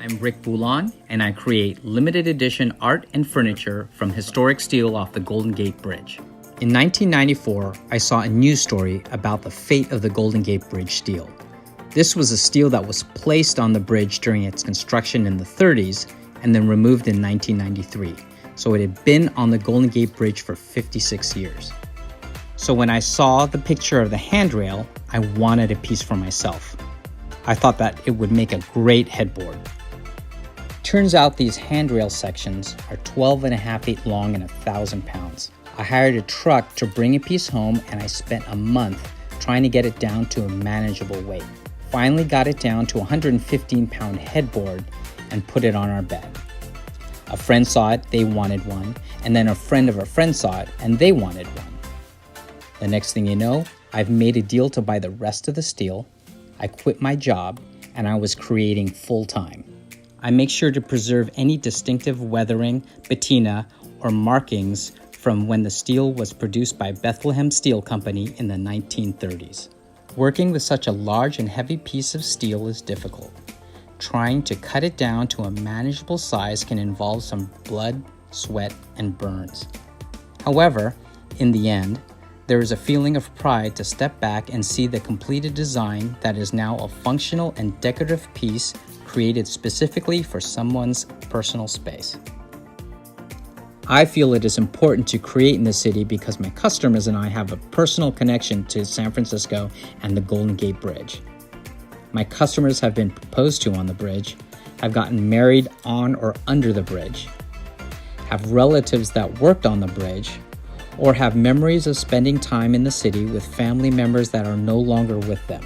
I'm Rick Bulan, and I create limited edition art and furniture from historic steel off the Golden Gate Bridge. In 1994, I saw a news story about the fate of the Golden Gate Bridge steel. This was a steel that was placed on the bridge during its construction in the 30s and then removed in 1993. So it had been on the Golden Gate Bridge for 56 years. So when I saw the picture of the handrail, I wanted a piece for myself. I thought that it would make a great headboard. Turns out these handrail sections are 12.5 feet long and 1,000 pounds. I hired a truck to bring a piece home, and I spent a month trying to get it down to a manageable weight. Finally got it down to a 115-pound headboard and put it on our bed. A friend saw it, they wanted one, and then a friend of a friend saw it, and they wanted one. The next thing you know, I've made a deal to buy the rest of the steel. I quit my job, and I was creating full-time. I make sure to preserve any distinctive weathering, patina, or markings from when the steel was produced by Bethlehem Steel Company in the 1930s. Working with such a large and heavy piece of steel is difficult. Trying to cut it down to a manageable size can involve some blood, sweat, and burns. However, in the end, there is a feeling of pride to step back and see the completed design that is now a functional and decorative piece created specifically for someone's personal space. I feel it is important to create in the city because my customers and I have a personal connection to San Francisco and the Golden Gate Bridge. My customers have been proposed to on the bridge, have gotten married on or under the bridge, have relatives that worked on the bridge, or have memories of spending time in the city with family members that are no longer with them.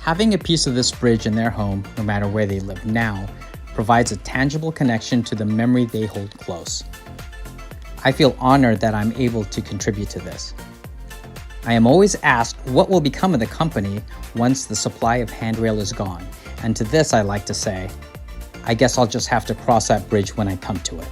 Having a piece of this bridge in their home, no matter where they live now, provides a tangible connection to the memory they hold close. I feel honored that I'm able to contribute to this. I am always asked what will become of the company once the supply of handrail is gone, and to this I like to say, I guess I'll just have to cross that bridge when I come to it.